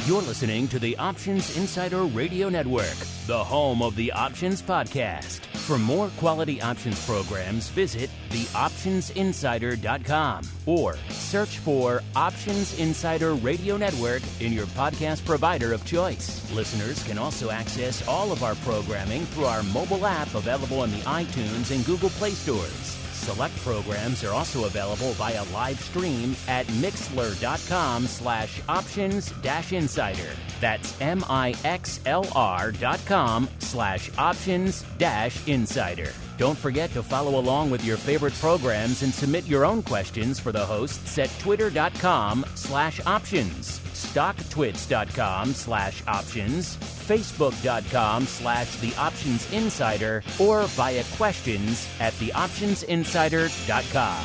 You're listening to the Options Insider Radio Network, the home of the Options Podcast. For more quality options programs, visit theoptionsinsider.com or search for Options Insider Radio Network in your podcast provider of choice. Listeners can also access all of our programming through our mobile app available in the iTunes and Google Play stores. Select programs are also available via live stream at mixlr.com/options-insider. That's mixlr.com/options-insider. Don't forget to follow along with your favorite programs and submit your own questions for the hosts at twitter.com/options, stocktwits.com/options, facebook.com/theoptionsinsider, or via questions at theoptionsinsider.com.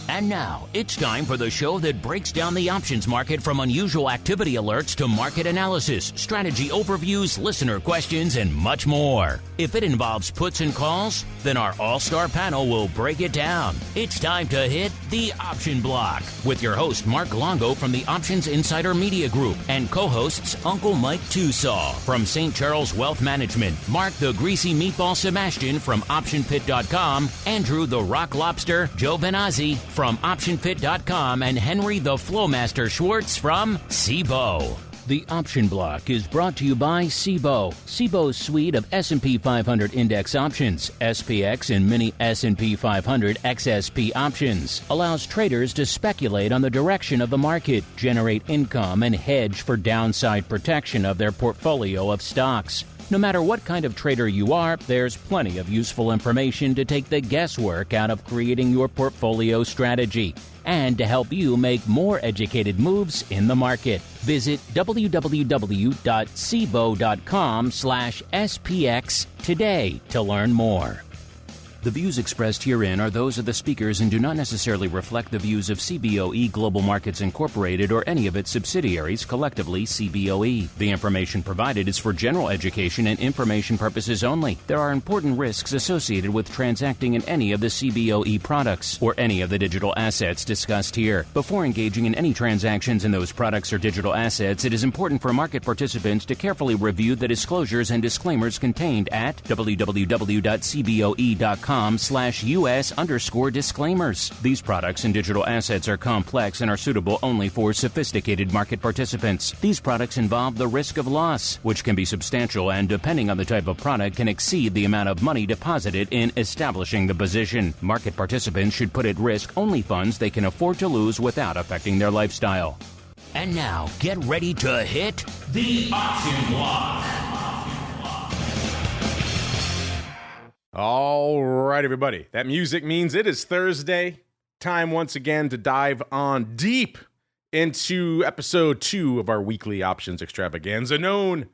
And now, it's time for the show that breaks down the options market from unusual activity alerts to market analysis, strategy overviews, listener questions, and much more. If it involves puts and calls, then our all-star panel will break it down. It's time to hit the Option Block with your host, Mark Longo from the Options Insider Media Group and co-hosts Uncle Mike Tosaw from St. Charles Wealth Management, Mark the Greasy Meatball Sebastian from OptionPit.com, Andrew the Rock Lobster Giovinazzi from OptionPit.com, and Henry the Flowmaster Schwartz from Cboe. The Option Block is brought to you by Cboe. Cboe's suite of S&P 500 index options, SPX and mini S&P 500 XSP options, allows traders to speculate on the direction of the market, generate income, and hedge for downside protection of their portfolio of stocks. No matter what kind of trader you are, there's plenty of useful information to take the guesswork out of creating your portfolio strategy and to help you make more educated moves in the market. Visit www.cboe.com/SPX today to learn more. The views expressed herein are those of the speakers and do not necessarily reflect the views of Cboe Global Markets Incorporated or any of its subsidiaries, collectively Cboe. The information provided is for general education and information purposes only. There are important risks associated with transacting in any of the Cboe products or any of the digital assets discussed here. Before engaging in any transactions in those products or digital assets, it is important for market participants to carefully review the disclosures and disclaimers contained at www.cboe.com/US_disclaimers. These products and digital assets are complex and are suitable only for sophisticated market participants. These products involve the risk of loss, which can be substantial and, depending on the type of product, can exceed the amount of money deposited in establishing the position. Market participants should put at risk only funds they can afford to lose without affecting their lifestyle. And now, get ready to hit the Option Block. All right, everybody. That music means it is Thursday. Time once again to dive on deep into episode 2 of our weekly options extravaganza known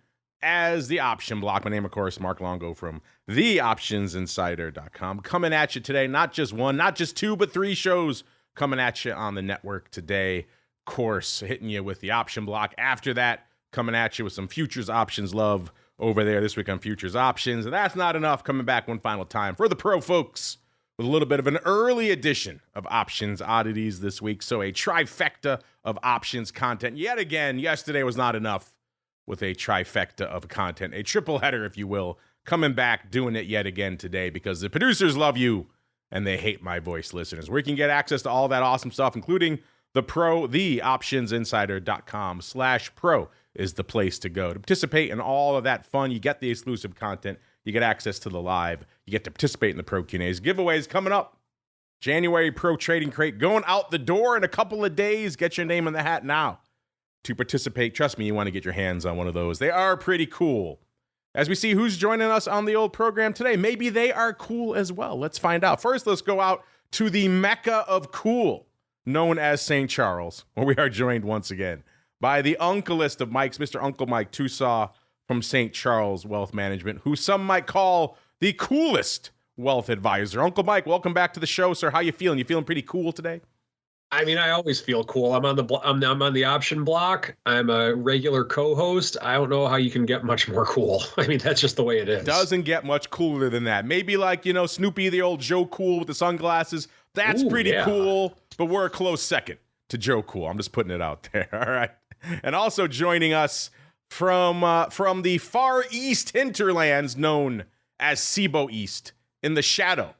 as the Option Block. My name, of course, Mark Longo from theoptionsinsider.com. Coming at you today, not just one, not just 2, but 3 shows coming at you on the network today. Of course, hitting you with the Option Block. After that, coming at you with some futures options love over there this week on Futures Options. And that's not enough. Coming back one final time for the pro folks with a little bit of an early edition of Options Oddities this week. So a trifecta of options content. Yet again, yesterday was not enough with a trifecta of content. A triple header, if you will. Coming back, doing it yet again today because the producers love you and they hate my voice, listeners. Where you can get access to all that awesome stuff, including the pro, theoptionsinsider.com/pro. is the place to go to participate in all of that fun. You get the exclusive content. You get access to the live. You get to participate in the Pro Q&As. Giveaways coming up. January Pro Trading Crate going out the door in a couple of days. Get your name in the hat now to participate. Trust me, you want to get your hands on one of those. They are pretty cool. As we see who's joining us on the old program today, maybe they are cool as well. Let's find out. First, let's go out to the Mecca of cool, known as St. Charles, where we are joined once again by the uncleest of Mikes, Mr. Uncle Mike Tosaw from St. Charles Wealth Management, who some might call the coolest wealth advisor. Uncle Mike, welcome back to the show, sir. How you feeling? You feeling pretty cool today? I mean, I always feel cool. I'm on the option block. I'm a regular co-host. I don't know how you can get much more cool. I mean, that's just the way it is. Doesn't get much cooler than that. Maybe like, Snoopy, the old Joe Cool with the sunglasses. That's pretty cool, but we're a close second to Joe Cool. I'm just putting it out there. All right. And also joining us from the far east hinterlands known as Cboe East, in the shadow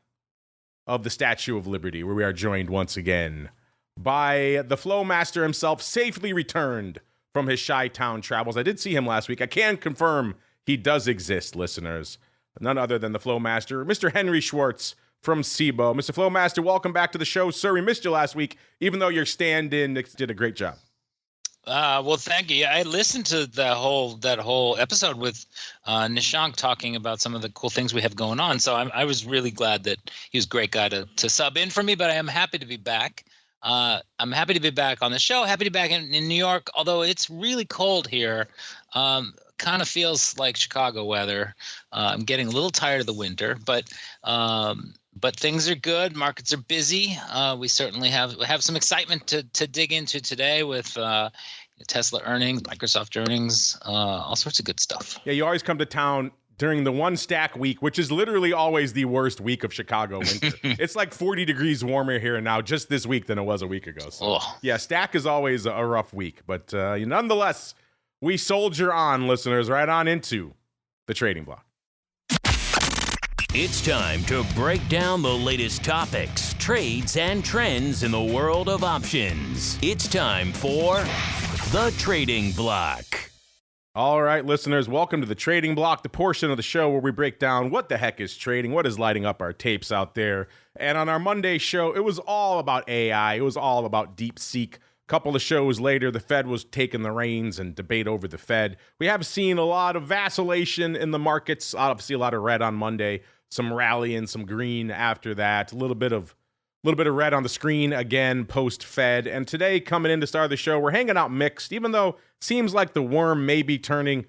of the Statue of Liberty, where we are joined once again by the Flowmaster himself, safely returned from his Chi-Town travels. I did see him last week. I can confirm he does exist, listeners. None other than the Flowmaster, Mr. Henry Schwartz from Cboe. Mr. Flowmaster, welcome back to the show. Sir, we missed you last week, even though your stand-in did a great job. Well, thank you. I listened to that whole episode with Nishank talking about some of the cool things we have going on. So I was really glad that he was a great guy to sub in for me, but I am happy to be back. I'm happy to be back on the show, happy to be back in New York, although it's really cold here. Kind of feels like Chicago weather. I'm getting a little tired of the winter, but things are good. Markets are busy. We certainly have some excitement to dig into today with Tesla earnings, Microsoft earnings, all sorts of good stuff. Yeah, you always come to town during the one stack week, which is literally always the worst week of Chicago winter. It's like 40 degrees warmer here now just this week than it was a week ago. So, yeah, stack is always a rough week. But nonetheless, we soldier on, listeners, right on into the trading block. It's time to break down the latest topics, trades, and trends in the world of options. It's time for the Trading Block. All right, listeners, welcome to the Trading Block, the portion of the show where we break down what the heck is trading, what is lighting up our tapes out there. And on our Monday show, it was all about AI. It was all about DeepSeek. A couple of shows later, the Fed was taking the reins and debate over the Fed. We have seen a lot of vacillation in the markets, obviously a lot of red on Monday, some rally and some green after that, a little bit of red on the screen again post-Fed. And today, coming in to start the show, we're hanging out mixed, even though it seems like the worm may be turning.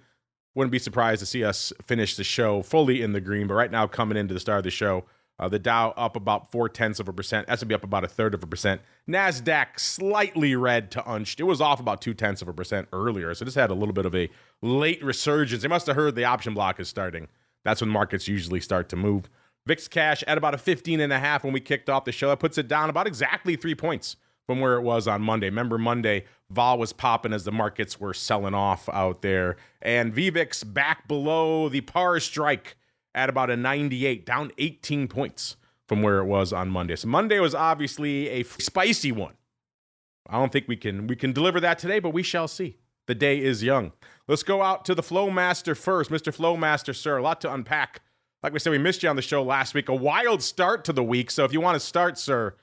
Wouldn't be surprised to see us finish the show fully in the green. But right now, coming into the start of the show, the Dow up about 0.4%, S&P up about 1/3%, NASDAQ slightly red to unched. It was off about 0.2% earlier, so just had a little bit of a late resurgence. They must have heard the option block is starting. That's when markets usually start to move. VIX cash at about a 15.5 when we kicked off the show. That puts it down about exactly 3 points from where it was on Monday. Remember, Monday, vol was popping as the markets were selling off out there. And VVIX back below the par strike at about a 98, down 18 points from where it was on Monday. So Monday was obviously a spicy one. I don't think we can deliver that today, but we shall see. The day is young. Let's go out to the Flowmaster first. Mr. Flowmaster, sir, a lot to unpack. Like we said, we missed you on the show last week. A wild start to the week. So if you want to start, sir,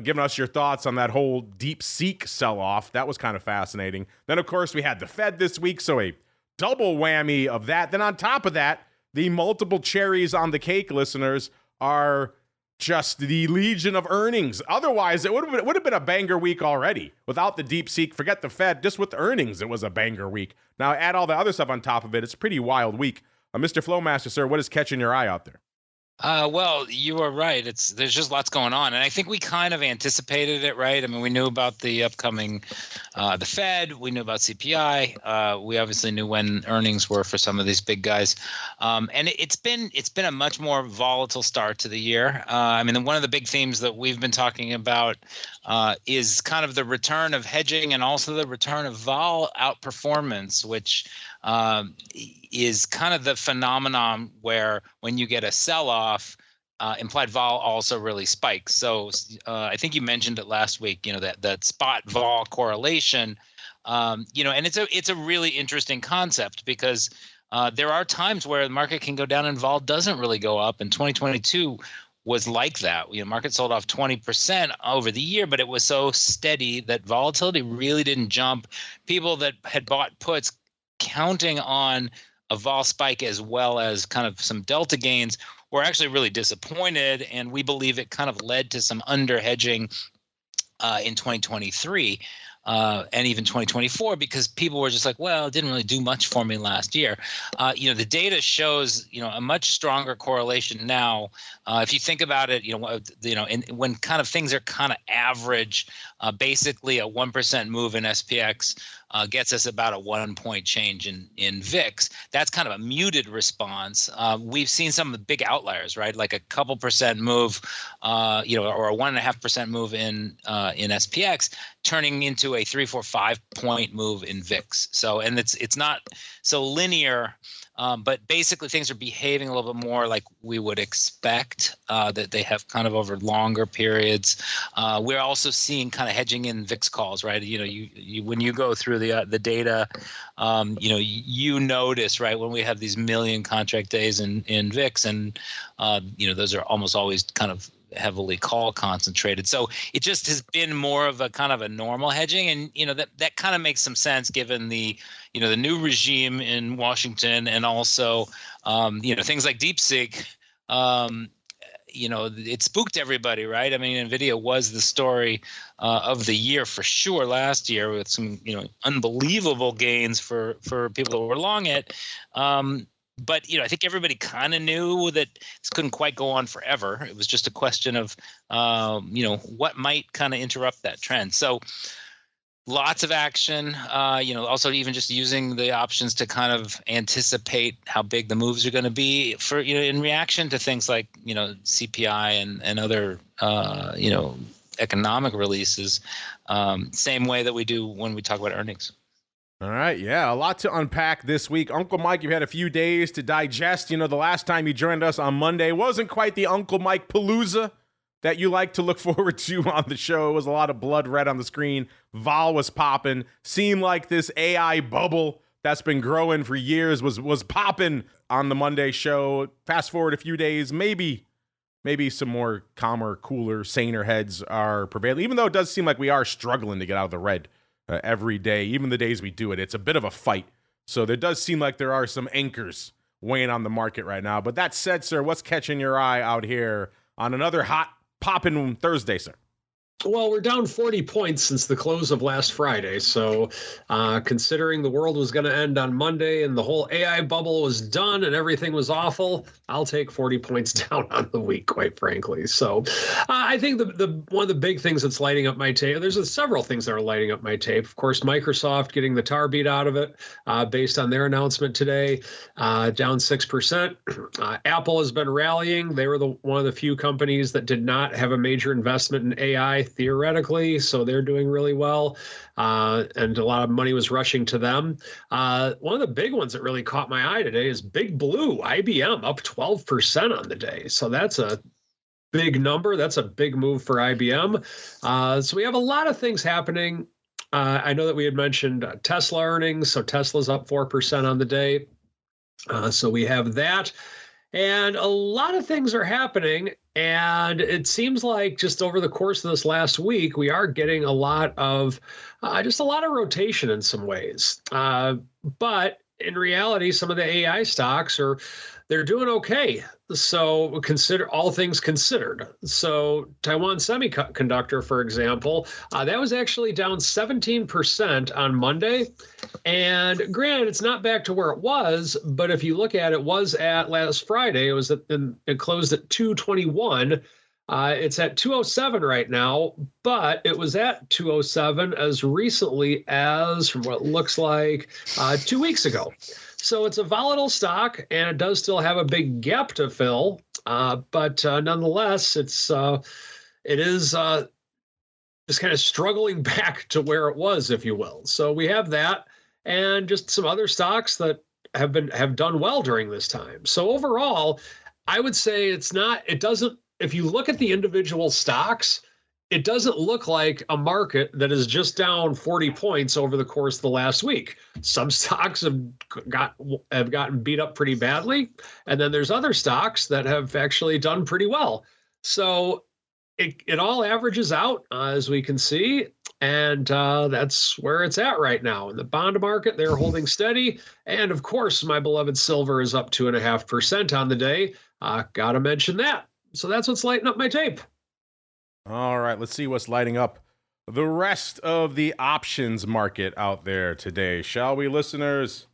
giving us your thoughts on that whole DeepSeek sell-off, that was kind of fascinating. Then, of course, we had the Fed this week, so a double whammy of that. Then on top of that, the multiple cherries on the cake, listeners, are just the legion of earnings. Otherwise, it would have been a banger week already. Without the DeepSeek, forget the Fed, just with the earnings, it was a banger week. Now, add all the other stuff on top of it, it's a pretty wild week. Mr. Flowmaster, sir, what is catching your eye out there? Well, you are right. There's just lots going on. And I think we kind of anticipated it, right? I mean, we knew about the upcoming, the Fed, we knew about CPI. We obviously knew when earnings were for some of these big guys. And it's been a much more volatile start to the year. I mean, one of the big themes that we've been talking about is kind of the return of hedging and also the return of vol outperformance, which is kind of the phenomenon where when you get a sell-off, implied vol also really spikes. So I think you mentioned it last week, that spot vol correlation, and it's a really interesting concept because there are times where the market can go down and vol doesn't really go up. And 2022 was like that. Market sold off 20% over the year, but it was so steady that volatility really didn't jump. People that had bought puts counting on a vol spike as well as kind of some delta gains were actually really disappointed, and we believe it kind of led to some under hedging in 2023. and even 2024, because people were just like, well, it didn't really do much for me last year. The data shows, a much stronger correlation now. If you think about it, when kind of things are kind of average, basically a 1% move in SPX gets us about a 1 point change in VIX. That's kind of a muted response. We've seen some of the big outliers, right? Like a couple percent move, or a 1.5% move in SPX, turning into a 3, 4, 5 point move in VIX. So, and it's not so linear. But basically, things are behaving a little bit more like we would expect, that they have kind of over longer periods. We're also seeing kind of hedging in VIX calls, right? You when you go through the data, you notice, right, when we have these million contract days in VIX, and those are almost always kind of heavily call concentrated. So it just has been more of a kind of a normal hedging, and that kind of makes some sense given the the new regime in Washington, and also things like DeepSeek. It spooked everybody, right? I mean, NVIDIA was the story of the year for sure last year, with some unbelievable gains for people that were long it. But I think everybody kind of knew that this couldn't quite go on forever. It was just a question of what might kind of interrupt that trend. So lots of action. Also even just using the options to kind of anticipate how big the moves are going to be for in reaction to things like CPI and other economic releases. Same way that we do when we talk about earnings. All right, yeah, a lot to unpack this week. Uncle Mike, you've had a few days to digest. The last time you joined us on Monday wasn't quite the Uncle Mike Palooza that you like to look forward to on the show. It was a lot of blood red on the screen. Vol was popping. Seemed like this AI bubble that's been growing for years was popping on the Monday show. Fast forward a few days, maybe some more calmer, cooler, saner heads are prevailing, even though it does seem like we are struggling to get out of the red. Every day, even the days we do it, it's a bit of a fight. So there does seem like there are some anchors weighing on the market right now. But that said, sir, what's catching your eye out here on another hot popping Thursday, sir? Well, we're down 40 points since the close of last Friday. So considering the world was going to end on Monday and the whole AI bubble was done and everything was awful, I'll take 40 points down on the week, quite frankly. So I think the one of the big things that's lighting up my tape, there's several things that are lighting up my tape. Of course, Microsoft getting the tar beat out of it based on their announcement today, down 6%. Apple has been rallying. They were one of the few companies that did not have a major investment in AI theoretically, so they're doing really well, and a lot of money was rushing to them. One of the big ones that really caught my eye today is Big Blue, IBM, up 12% on the day. So that's a big number. That's a big move for IBM. So we have a lot of things happening. I know that we had mentioned Tesla earnings, so Tesla's up 4% on the day. So we have that. And a lot of things are happening, and it seems like just over the course of this last week, we are getting a lot of rotation in some ways. But in reality, some of the AI stocks they're doing okay. So consider all things considered. So Taiwan Semiconductor, for example, that was actually down 17% on Monday. And granted, it's not back to where it was, but if you look at it, was at last Friday, it closed at 221. It's at 207 right now, but it was at 207 as recently as, from what it looks like, 2 weeks ago. So it's a volatile stock, and it does still have a big gap to fill, but nonetheless, it is just kind of struggling back to where it was, if you will. So we have that, and just some other stocks that have done well during this time. So overall, I would say if you look at the individual stocks, it doesn't look like a market that is just down 40 points over the course of the last week. Some stocks have gotten beat up pretty badly, and then there's other stocks that have actually done pretty well. So it all averages out, as we can see, and that's where it's at right now. In the bond market, they're holding steady, and of course, my beloved silver is up 2.5% on the day. Got to mention that. So that's what's lighting up my tape. All right, let's see what's lighting up the rest of the options market out there today, shall we, listeners?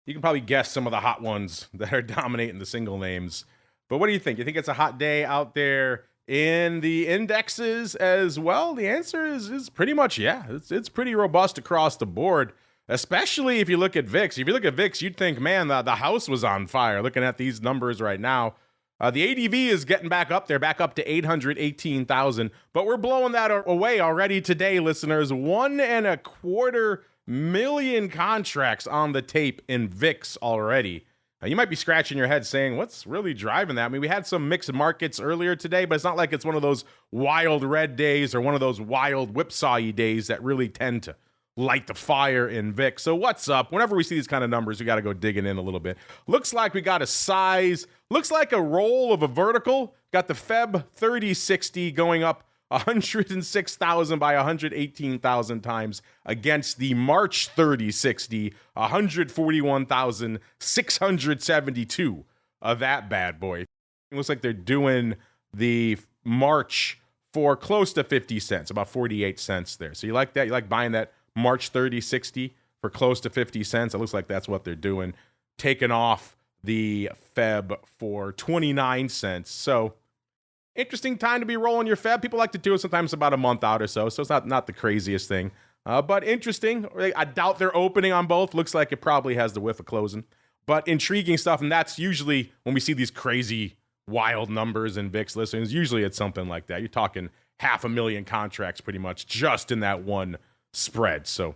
You can probably guess some of the hot ones that are dominating the single names. But what do you think? You think it's a hot day out there in the indexes as well? The answer is pretty much yeah. It's pretty robust across the board, especially if you look at VIX. If you look at VIX, you'd think, man, the house was on fire looking at these numbers right now. The ADV is getting back up there, back up to 818,000, but we're blowing that away already today, listeners. 1.25 million contracts on the tape in VIX already. Now, you might be scratching your head saying, what's really driving that? I mean, we had some mixed markets earlier today, but it's not like it's one of those wild red days or one of those wild whipsaw-y days that really tend to light the fire in VIX. So what's up? Whenever we see these kind of numbers, we got to go digging in a little bit. Looks like we got a size, looks like a roll of a vertical. Got the Feb 3060 going up 106,000 by 118,000 times against the March 3060, 141,672 of that bad boy. It looks like they're doing the March for close to 50 cents, about 48 cents there. So you like that? You like buying that March 3060 for close to 50 cents? It looks like that's what they're doing. Taking off the Feb for 29 cents. So interesting time to be rolling your Feb. People like to do it sometimes about a month out or so. So it's not the craziest thing, but interesting. I doubt they're opening on both. Looks like it probably has the whiff of closing, but intriguing stuff. And that's usually when we see these crazy wild numbers in VIX listings. Usually it's something like that. You're talking 500,000 contracts pretty much just in that one spread. So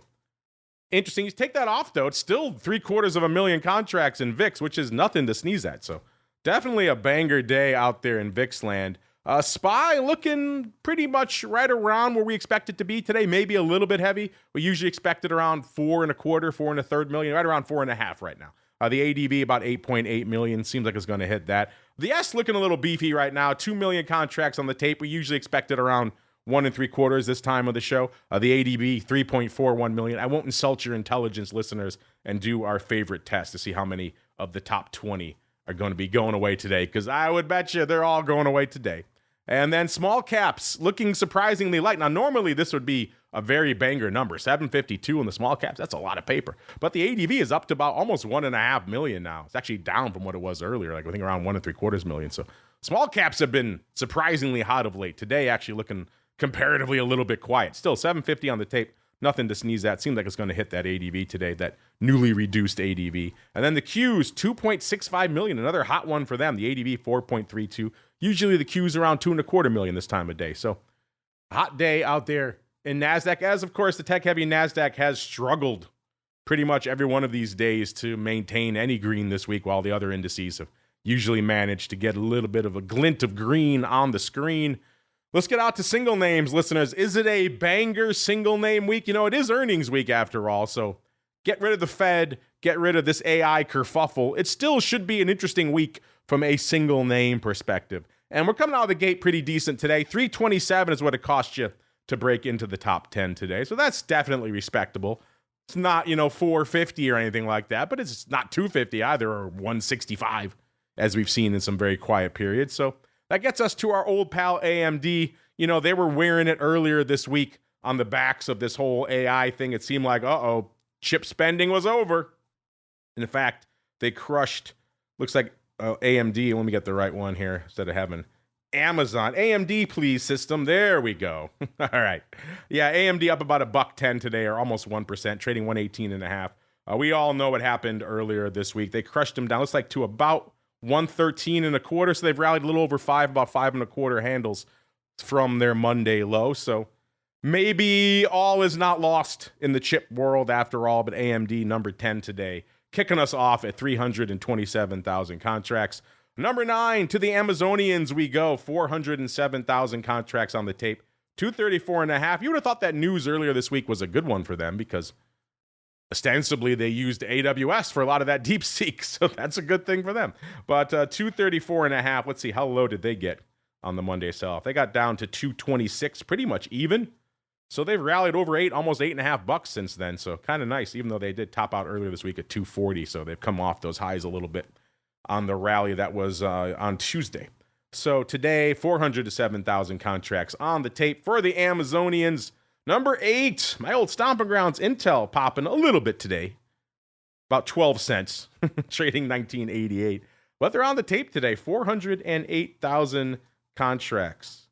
interesting. You take that off though, it's still 750,000 contracts in VIX, which is nothing to sneeze at. So definitely a banger day out there in VIX land. SPY looking pretty much right around where we expect it to be today, maybe a little bit heavy. We usually expect it around 4.25 million, right around 4.5 right now. The ADV about 8.8 million, seems like it's going to hit that. The S looking a little beefy right now, 2 million contracts on the tape. We usually expect it around 1.75 this time of the show. The ADV 3.41 million. I won't insult your intelligence, listeners, and do our favorite test to see how many of the top 20 are going to be going away today, because I would bet you they're all going away today. And then small caps looking surprisingly light. Now, normally this would be a very banger number, 752 in the small caps. That's a lot of paper. But the ADV is up to about almost 1.5 million now. It's actually down from what it was earlier, like I think around 1.75 million. So small caps have been surprisingly hot of late. Today, actually looking comparatively a little bit quiet. Still 750 on the tape. Nothing to sneeze at. Seems like it's going to hit that ADV today, that newly reduced ADV. And then the Qs, 2.65 million, another hot one for them. The ADV, 4.32. Usually the Qs around 2.25 million this time of day. So hot day out there in NASDAQ, as of course the tech-heavy NASDAQ has struggled pretty much every one of these days to maintain any green this week, while the other indices have usually managed to get a little bit of a glint of green on the screen. Let's get out to single names, listeners. Is it a banger single name week? You know, it is earnings week after all, so get rid of the Fed, get rid of this AI kerfuffle. It still should be an interesting week from a single name perspective. And we're coming out of the gate pretty decent today. 327 is what it cost you to break into the top 10 today. So that's definitely respectable. It's not, 450 or anything like that, but it's not 250 either, or 165, as we've seen in some very quiet periods. So that gets us to our old pal AMD. They were wearing it earlier this week on the backs of this whole AI thing. It seemed like, chip spending was over. In fact, they crushed, looks like AMD. Let me get the right one here instead of having Amazon. AMD, please, system. There we go. All right. Yeah, AMD up about $1.10 today, or almost 1%, trading 118.5. We all know what happened earlier this week. They crushed them down, looks like to about 113.25. So they've rallied a little over 5, about 5.25 handles from their Monday low. So maybe all is not lost in the chip world after all, but AMD number 10 today, kicking us off at 327,000 contracts. Number 9, to the Amazonians we go, 407,000 contracts on the tape, 234.5. You would have thought that news earlier this week was a good one for them, because ostensibly they used AWS for a lot of that DeepSeek, so that's a good thing for them. But 234.5, let's see, how low did they get on the Monday sell-off? They got down to 226, pretty much even. So they've rallied over almost $8.50 since then, so kind of nice, even though they did top out earlier this week at 240, so they've come off those highs a little bit on the rally that was on Tuesday. So today, 407,000 contracts on the tape for the Amazonians. Number 8, my old stomping grounds, Intel, popping a little bit today. About 12 cents, trading 1988. But they're on the tape today, 408,000 contracts.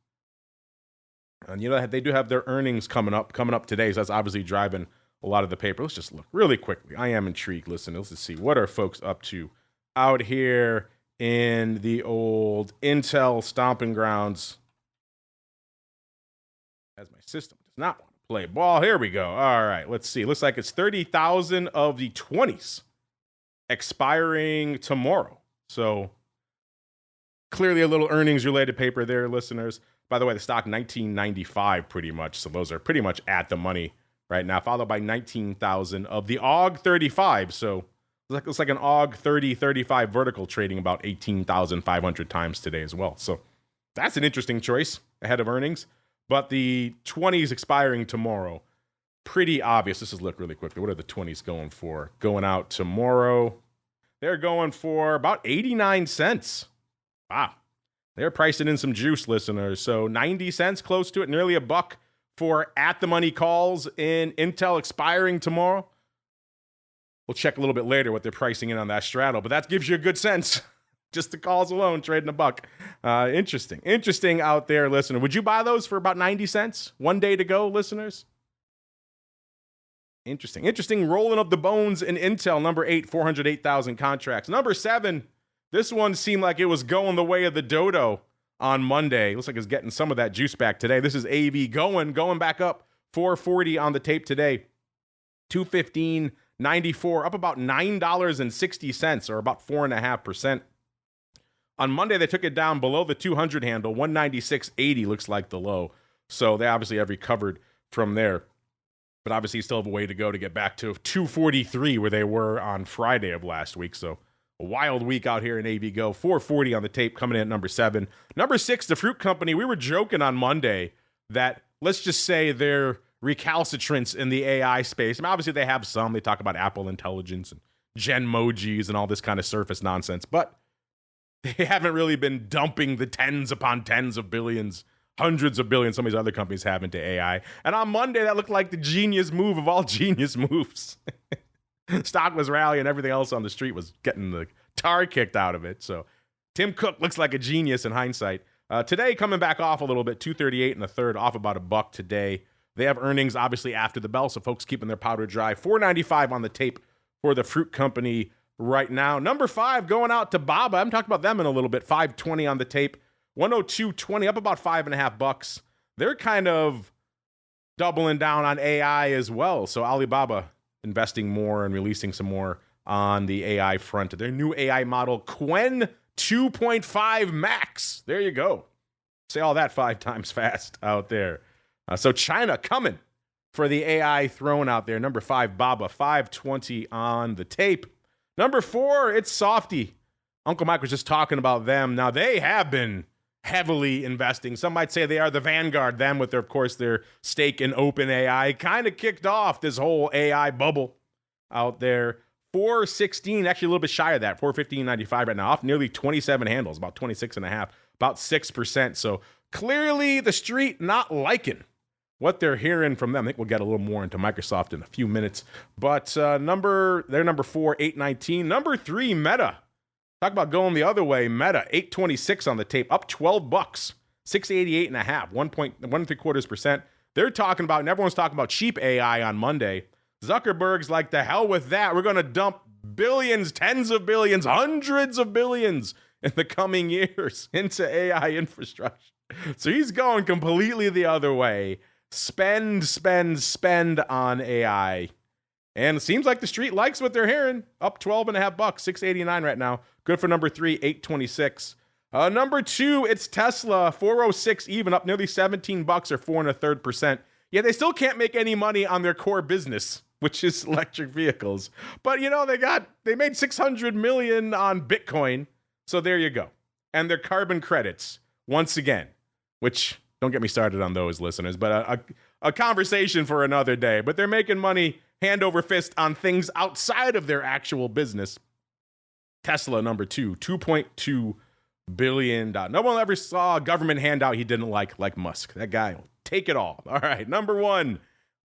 And you know, they do have their earnings coming up today, so that's obviously driving a lot of the paper. Let's just look really quickly. I am intrigued. Listen, let's just see. What are folks up to out here in the old Intel stomping grounds? As my system does not want to play ball. Here we go. All right, let's see. Looks like it's 30,000 of the 20s expiring tomorrow. So clearly a little earnings related paper there, listeners. By the way, the stock 1995 pretty much. So those are pretty much at the money right now, followed by 19,000 of the AUG 35. So looks like an AUG 30-35 vertical trading about 18,500 times today as well. So that's an interesting choice ahead of earnings. But the 20s expiring tomorrow, pretty obvious. Let's just look really quickly. What are the 20s going for? Going out tomorrow, they're going for about 89 cents. Wow. They're pricing in some juice, listeners. So 90 cents, close to it, nearly a buck for at-the-money calls in Intel expiring tomorrow. We'll check a little bit later what they're pricing in on that straddle, but that gives you a good sense. Just the calls alone, trading a buck. Interesting out there, listener. Would you buy those for about 90 cents? 1 day to go, listeners? Interesting rolling of the bones in Intel. Number 8, 408,000 contracts. Number 7, this one seemed like it was going the way of the dodo on Monday. Looks like it's getting some of that juice back today. This is AV going back up. 440 on the tape today. 215.94, up about $9.60, or about 4.5%. On Monday, they took it down below the 200 handle. 196.80 looks like the low. So they obviously have recovered from there. But obviously, you still have a way to go to get back to 243 where they were on Friday of last week. So a wild week out here in AV Go. 440 on the tape, coming in at number 7. Number 6, the Fruit Company. We were joking on Monday that, let's just say, they're recalcitrants in the AI space. I mean, obviously, they have some. They talk about Apple Intelligence and Genmojis and all this kind of surface nonsense. But they haven't really been dumping the tens upon tens of billions, hundreds of billions some of these other companies have into AI. And on Monday, that looked like the genius move of all genius moves. Stock was rallying, everything else on the street was getting the tar kicked out of it. So Tim Cook looks like a genius in hindsight. Today, coming back off a little bit, 238 and a third, off about a buck today. They have earnings, obviously, after the bell, so folks keeping their powder dry. 495 on the tape for the Fruit Company right now. Number 5 going out to Baba. I haven't talked about them in a little bit. 520 on the tape. 102.20, up about $5.50. They're kind of doubling down on AI as well. So Alibaba investing more and releasing some more on the AI front. Their new AI model, Qwen 2.5 Max. There you go. Say all that 5 times fast out there. So China coming for the AI throne out there. Number 5, Baba, 520 on the tape. Number 4, it's Softy. Uncle Mike was just talking about them. Now, they have been heavily investing. Some might say they are the vanguard. Them with, of course, their stake in OpenAI kind of kicked off this whole AI bubble out there. 416, actually a little bit shy of that. 415.95 right now, off nearly 27 handles, about 26.5, about 6%. So clearly the street not liking what they're hearing from them. I think we'll get a little more into Microsoft in a few minutes. But they're number 4, 819. Number 3, Meta. Talk about going the other way. Meta, 826 on the tape, up 12 bucks, 688.5, 1.3%. They're talking about, and everyone's talking about cheap AI on Monday. Zuckerberg's like, the hell with that. We're going to dump billions, tens of billions, hundreds of billions in the coming years into AI infrastructure. So he's going completely the other way. Spend on AI. And it seems like the street likes what they're hearing. Up 12.5 bucks, 689 right now. Good for number 3, 826. Number 2, it's Tesla, 406 even, up nearly 17 bucks or 4.33%. Yeah, they still can't make any money on their core business, which is electric vehicles. But you know, they made $600 million on Bitcoin. So there you go. And their carbon credits, once again, which, don't get me started on those, listeners, but a conversation for another day. But they're making money hand over fist on things outside of their actual business. Tesla, number 2, $2.2 billion. No one ever saw a government handout he didn't like Musk. That guy will take it all. All right, number one,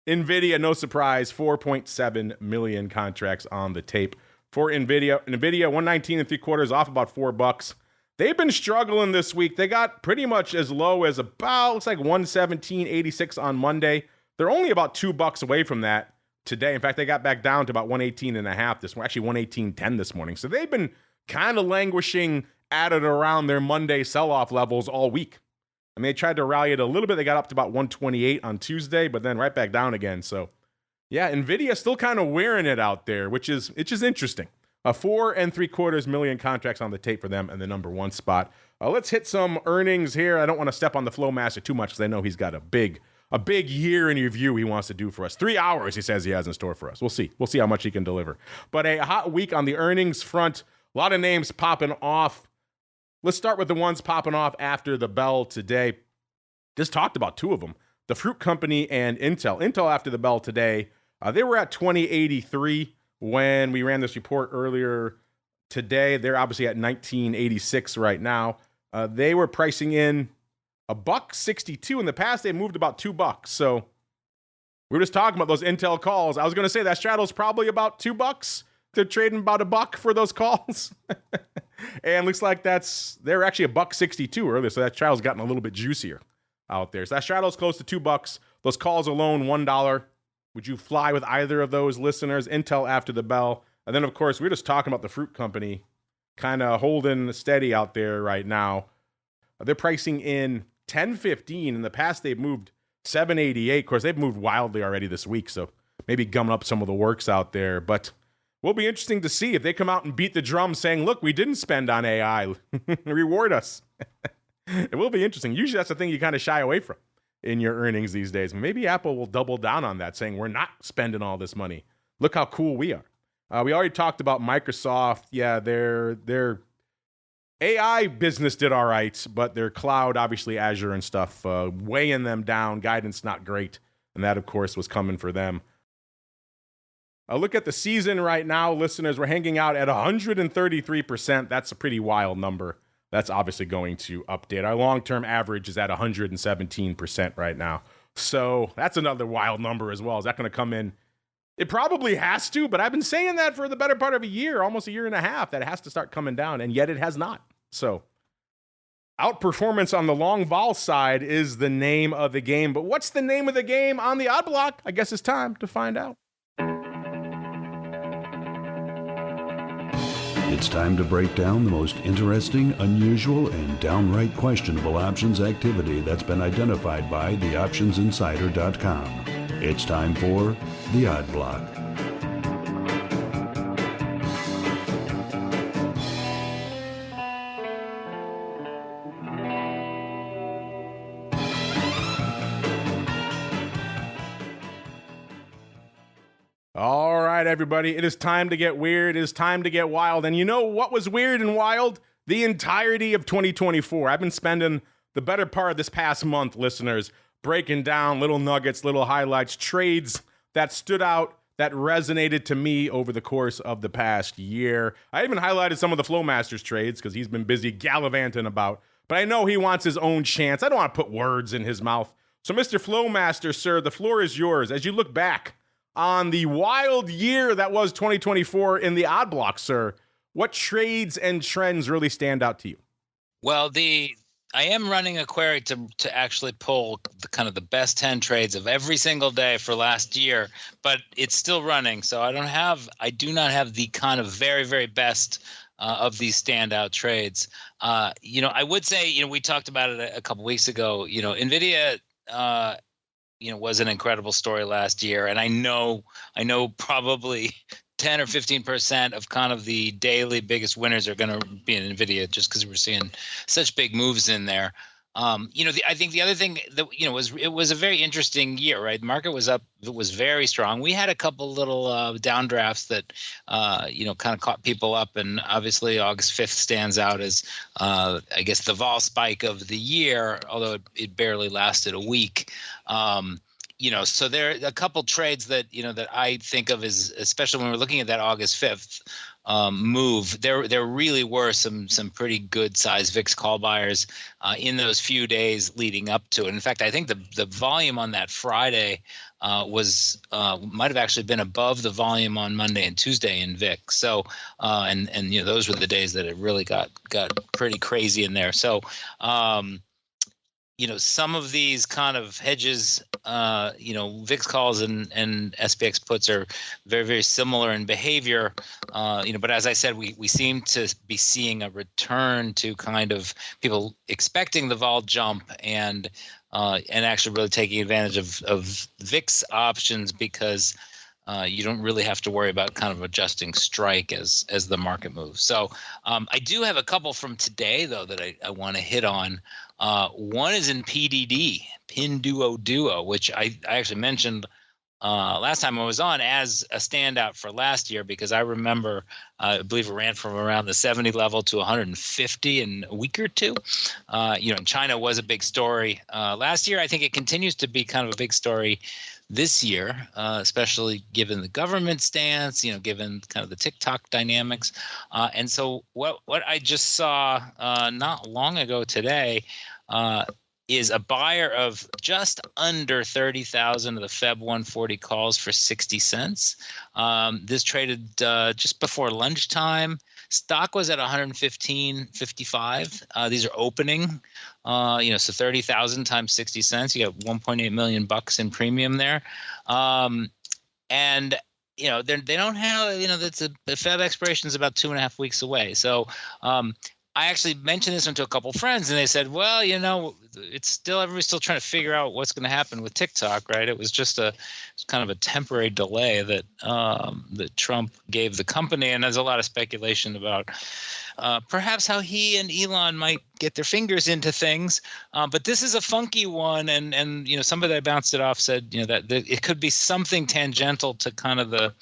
NVIDIA, no surprise, 4.7 million contracts on the tape for NVIDIA. NVIDIA, 119 and 3/4, off about $4. They've been struggling this week. They got pretty much as low as about, looks like 117.86 on Monday. They're only about $2 away from that today. In fact, they got back down to about 118.5 this morning, actually 118.10 this morning. So they've been kind of languishing at and around their Monday sell-off levels all week. I mean, they tried to rally it a little bit. They got up to about 128 on Tuesday, but then right back down again. So, yeah, NVIDIA still kind of wearing it out there, which is interesting. 4 3/4 million contracts on the tape for them in the number one spot. Let's hit some earnings here. I don't want to step on the Flowmaster too much because I know he's got a big year in review he wants to do for us. 3 hours, he says he has in store for us. We'll see. We'll see how much he can deliver. But a hot week on the earnings front. A lot of names popping off. Let's start with the ones popping off after the bell today. Just talked about two of them. The Fruit Company and Intel. Intel after the bell today, they were at 2083 when we ran this report earlier today. They're obviously at 1986 right now. They were pricing in $1.62. In the past, they moved about $2. So we were just talking about those Intel calls. I was going to say that straddle's probably about $2. They're trading about $1 for those calls. And looks like they're actually $1.62 earlier. So that straddle's gotten a little bit juicier out there. So that straddle's close to $2. Those calls alone, $1. Would you fly with either of those, listeners? Intel after the bell. And then, of course, we're just talking about the Fruit Company kind of holding steady out there right now. They're pricing in $10.15. In the past, they've moved $7.88. Of course, they've moved wildly already this week. So maybe gumming up some of the works out there. But will be interesting to see if they come out and beat the drum saying, look, we didn't spend on AI. Reward us. It will be interesting. Usually that's the thing you kind of shy away from in your earnings these days. Maybe Apple will double down on that, saying we're not spending all this money. Look how cool we are. We already talked about Microsoft. Yeah, their AI business did all right, but their cloud, obviously Azure and stuff, weighing them down. Guidance not great. And that, of course, was coming for them. Look at the season right now, listeners. We're hanging out at 133%. That's a pretty wild number. That's obviously going to update. Our long-term average is at 117% right now. So that's another wild number as well. Is that going to come in? It probably has to, but I've been saying that for the better part of a year, almost a year and a half, that it has to start coming down, and yet it has not. So outperformance on the long vol side is the name of the game. But what's the name of the game on the odd block? I guess it's time to find out. It's time to break down the most interesting, unusual, and downright questionable options activity that's been identified by theoptionsinsider.com. It's time for the Odd Block. All right, everybody. It is time to get weird. It is time to get wild. And you know what was weird and wild? The entirety of 2024. I've been spending the better part of this past month, listeners, breaking down little nuggets, little highlights, trades that stood out, that resonated to me over the course of the past year. I even highlighted some of the Flowmaster's trades because he's been busy gallivanting about. But I know he wants his own chance. I don't want to put words in his mouth. So, Mr. Flowmaster, sir, the floor is yours. As you look back on the wild year that was 2024 in the odd block, sir, what trades and trends really stand out to you? Well, I am running a query to actually pull the kind of the best 10 trades of every single day for last year, but it's still running. So I do not have the kind of very, very best of these standout trades. I would say, we talked about it a couple weeks ago, NVIDIA, was an incredible story last year. And I know probably 10 or 15% of kind of the daily biggest winners are going to be in NVIDIA just because we're seeing such big moves in there. I think the other thing that, it was a very interesting year, right? The market was up. It was very strong. We had a couple little downdrafts that, kind of caught people up. And obviously August 5th stands out as, I guess, the vol spike of the year, although it barely lasted a week. So there are a couple trades that, that I think of as, especially when we're looking at that August 5th, move, there really were some pretty good sized VIX call buyers in those few days leading up to it. In fact, I think the volume on that Friday was might have actually been above the volume on Monday and Tuesday in VIX. So and those were the days that it really got pretty crazy in there. So some of these kind of hedges, VIX calls and SPX puts are very, very similar in behavior. But as I said, we seem to be seeing a return to kind of people expecting the vol jump and actually really taking advantage of VIX options because you don't really have to worry about kind of adjusting strike as the market moves. So I do have a couple from today, though, that I want to hit on. One is in PDD, Pinduoduo, which I actually mentioned last time I was on as a standout for last year because I remember, I believe it ran from around the 70 level to 150 in a week or two. China was a big story last year. I think it continues to be kind of a big story this year, especially given the government stance, given kind of the TikTok dynamics. And so what I just saw not long ago today is a buyer of just under 30,000 of the Feb 140 calls for 60 cents. This traded just before lunchtime. Stock was at 115.55. These are opening, so 30,000 times 60 cents. You got 1.8 million bucks in premium there. And they don't have, the Feb expiration is about 2.5 weeks away. So I actually mentioned this one to a couple friends, and they said, well, everybody's still trying to figure out what's going to happen with TikTok, right? It was just kind of a temporary delay that Trump gave the company, and there's a lot of speculation about perhaps how he and Elon might get their fingers into things. But this is a funky one, and somebody that bounced it off said, that it could be something tangential to kind of the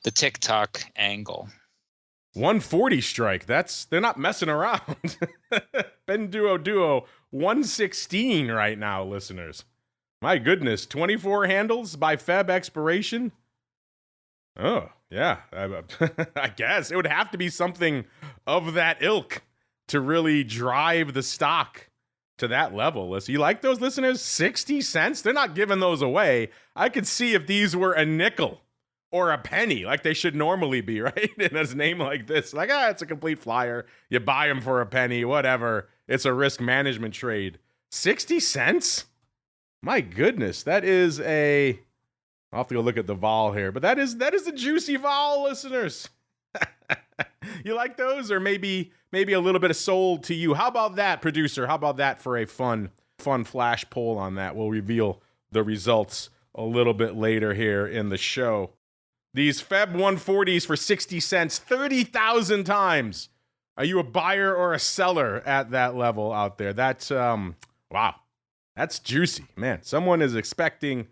TikTok angle. 140 strike. They're not messing around. Pinduoduo 116 right now, listeners. My goodness, 24 handles by Feb expiration. Oh, yeah. I guess it would have to be something of that ilk to really drive the stock to that level. Listen, you like those, listeners? 60 cents? They're not giving those away. I could see if these were a nickel or a penny, like they should normally be, right? In a name like this, like, it's a complete flyer. You buy them for a penny, whatever. It's a risk management trade. 60 cents? My goodness, that is I'll have to go look at the vol here, but that is a juicy vol, listeners. You like those, or maybe a little bit of sold to you? How about that, producer? How about that for a fun flash poll on that? We'll reveal the results a little bit later here in the show. These Feb 140s for 60 cents, 30,000 times. Are you a buyer or a seller at that level out there? That's, wow. That's juicy, man. Someone is expecting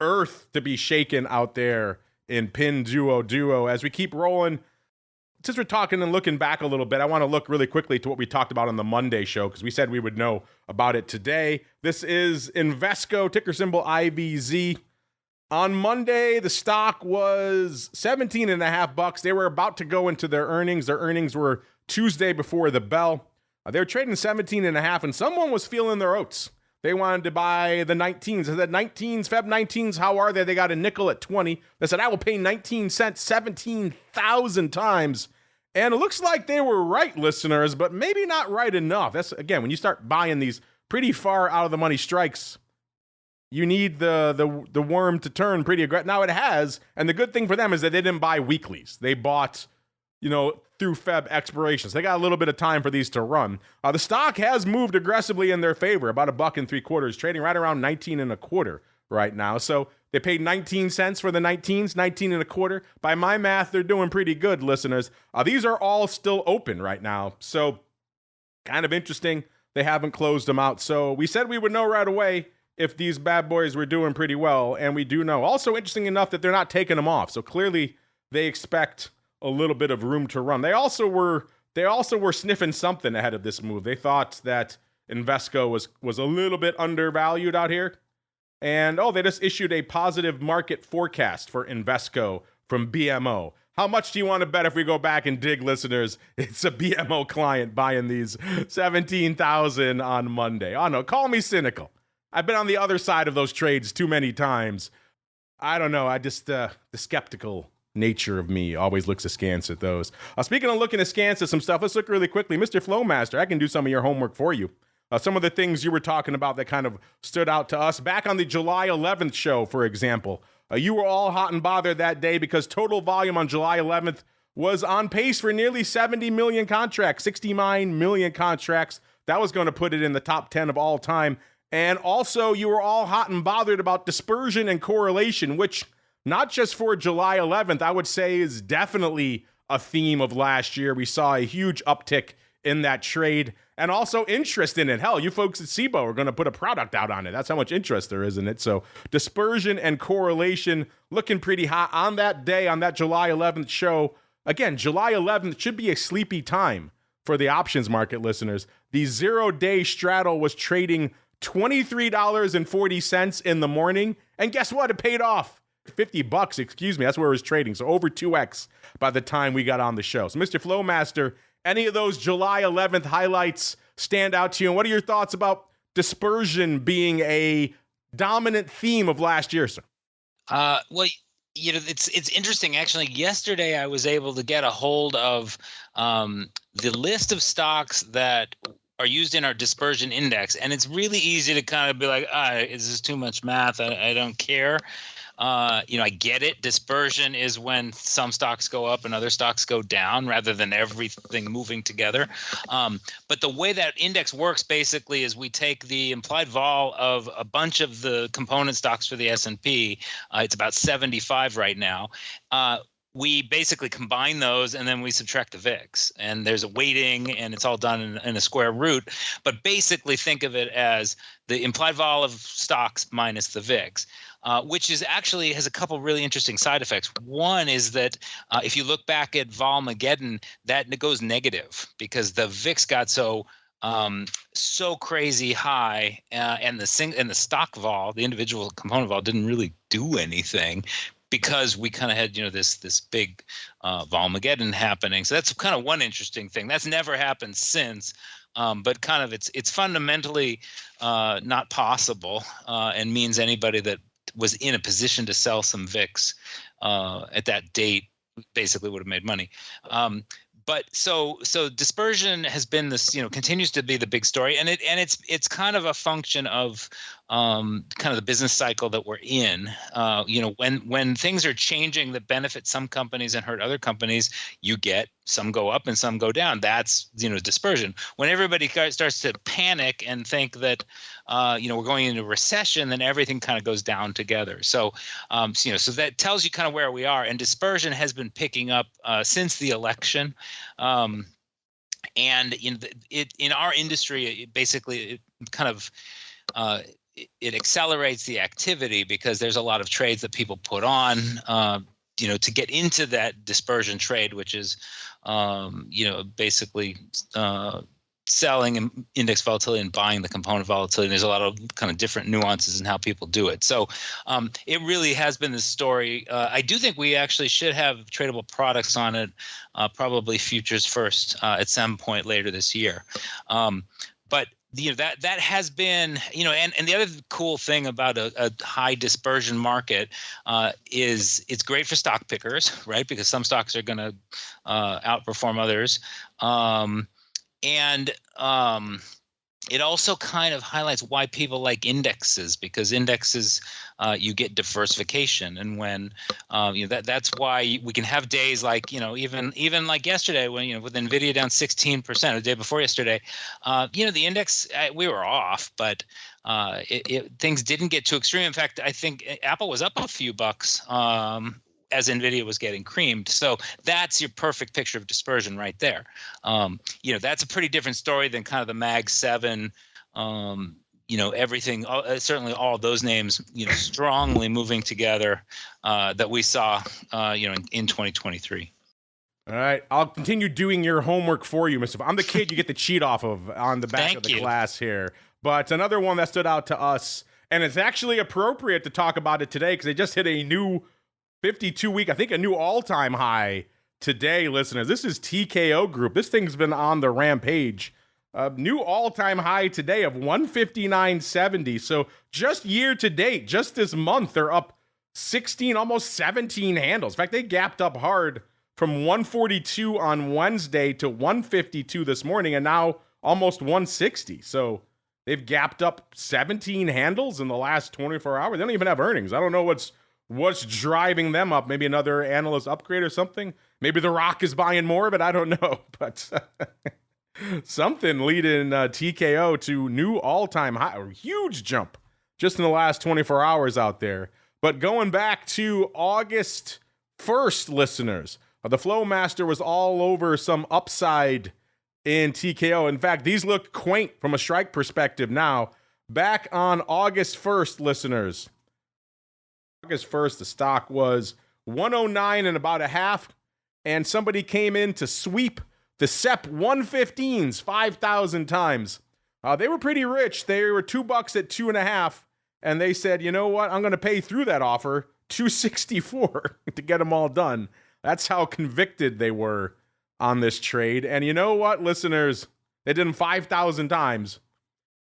earth to be shaken out there in Pinduoduo. As we keep rolling, since we're talking and looking back a little bit, I want to look really quickly to what we talked about on the Monday show, because we said we would know about it today. This is Invesco, ticker symbol IVZ. On Monday, the stock was 17.5 bucks. They were about to go into their earnings. Their earnings were Tuesday before the bell. They were trading 17.5, and someone was feeling their oats. They wanted to buy the 19s. I said, 19s, Feb 19s, how are they? They got a nickel at 20. They said, I will pay 19 cents 17,000 times. And it looks like they were right, listeners, but maybe not right enough. That's, again, when you start buying these pretty far out of the money strikes, you need the worm to turn pretty aggressive. Now it has, and the good thing for them is that they didn't buy weeklies. They bought, through Feb expirations. They got a little bit of time for these to run. The stock has moved aggressively in their favor, about $1.75, trading right around 19.25 right now. So they paid 19 cents for the 19s, 19.25. By my math, they're doing pretty good, listeners. These are all still open right now. So kind of interesting. They haven't closed them out. So we said we would know right away if these bad boys were doing pretty well, and we do know. Also interesting enough that they're not taking them off. So clearly they expect a little bit of room to run. They also were sniffing something ahead of this move. They thought that Invesco was a little bit undervalued out here. And they just issued a positive market forecast for Invesco from BMO. How much do you want to bet if we go back and dig, listeners? It's a BMO client buying these 17,000 on Monday. Oh, no, call me cynical. I've been on the other side of those trades too many times. I don't know. I just, the skeptical nature of me always looks askance at those. Speaking of looking askance at some stuff, let's look really quickly. Mr. Flowmaster, I can do some of your homework for you. Some of the things you were talking about that kind of stood out to us. Back on the July 11th show, for example, you were all hot and bothered that day because total volume on July 11th was on pace for nearly 70 million contracts, 69 million contracts. That was going to put it in the top 10 of all time. And also, you were all hot and bothered about dispersion and correlation, which, not just for July 11th, I would say is definitely a theme of last year. We saw a huge uptick in that trade and also interest in it. Hell, you folks at Cboe are going to put a product out on it. That's how much interest there is in it. So dispersion and correlation looking pretty hot on that day, on that July 11th show. Again, July 11th should be a sleepy time for the options market, listeners. The 0-day straddle was trading $23.40 in the morning. And guess what? It paid off. $50, excuse me. That's where it was trading. So over 2x by the time we got on the show. So Mr. Flowmaster, any of those July 11th highlights stand out to you? And what are your thoughts about dispersion being a dominant theme of last year, sir? Well, it's interesting. Actually, yesterday I was able to get a hold of the list of stocks that are used in our dispersion index. And it's really easy to kind of be like, is this too much math? I don't care. I get it. Dispersion is when some stocks go up and other stocks go down rather than everything moving together. But the way that index works basically is we take the implied vol of a bunch of the component stocks for the S&P. It's about 75 right now. We basically combine those and then we subtract the VIX, and there's a weighting and it's all done in a square root. But basically think of it as the implied vol of stocks minus the VIX. Which is actually has a couple really interesting side effects. One is that if you look back at Volmageddon, that goes negative because the VIX got so crazy high, and the stock vol, the individual component vol, didn't really do anything because we kind of had this big Volmageddon happening. So that's kind of one interesting thing. That's never happened since. But kind of it's fundamentally not possible, and means anybody that was in a position to sell some VIX at that date basically would have made money. But so dispersion has been this, continues to be the big story, and it's kind of a function of kind of the business cycle that we're in. When things are changing that benefit some companies and hurt other companies, you get some go up and some go down. That's dispersion. When everybody starts to panic and think that we're going into recession, then everything kind of goes down together. So so that tells you kind of where we are. And dispersion has been picking up since the election. And in our industry, it kind of it accelerates the activity because there's a lot of trades that people put on, to get into that dispersion trade, which is, basically selling index volatility and buying the component volatility. There's a lot of kind of different nuances in how people do it. So it really has been this story. I do think we actually should have tradable products on it, probably futures first at some point later this year. But that has been, and the other cool thing about a high dispersion market is it's great for stock pickers, right? Because some stocks are going to outperform others. And it also kind of highlights why people like indexes, because indexes, you get diversification. And when, that's why we can have days like, even like yesterday when, with NVIDIA down 16%, the day before yesterday, the index, we were off, but things didn't get too extreme. In fact, I think Apple was up a few bucks, as NVIDIA was getting creamed. So that's your perfect picture of dispersion right there. That's a pretty different story than kind of the Mag 7, everything, certainly all those names, strongly moving together that we saw, in 2023. All right. I'll continue doing your homework for you, Mr. I'm the kid you get the cheat off of on the back of the class here. But another one that stood out to us, and it's actually appropriate to talk about it today because they just hit a new 52-week, I think a new all-time high today, listeners. This is TKO Group. This thing's been on the rampage. New all-time high today of 159.70. So just year to date, just this month, they're up 16, almost 17 handles. In fact, they gapped up hard from 142 on Wednesday to 152 this morning, and now almost 160. So they've gapped up 17 handles in the last 24 hours. They don't even have earnings. I don't know what's driving them up. Maybe another analyst upgrade or something. Maybe The Rock is buying more of it. I don't know, but something leading TKO to new all-time high. A huge jump just in the last 24 hours out there. But going back to August 1st, listeners, the Flowmaster was all over some upside in TKO. In fact, these look quaint from a strike perspective now. Back on August 1st, listeners, August 1st, the stock was 109 and about a half, and somebody came in to sweep the SEP 115s 5,000 times. They were pretty rich. They were $2 at 2.5, and they said, you know what? I'm going to pay through that offer, $264 to get them all done. That's how convicted they were on this trade. And you know what, listeners? They did them 5,000 times.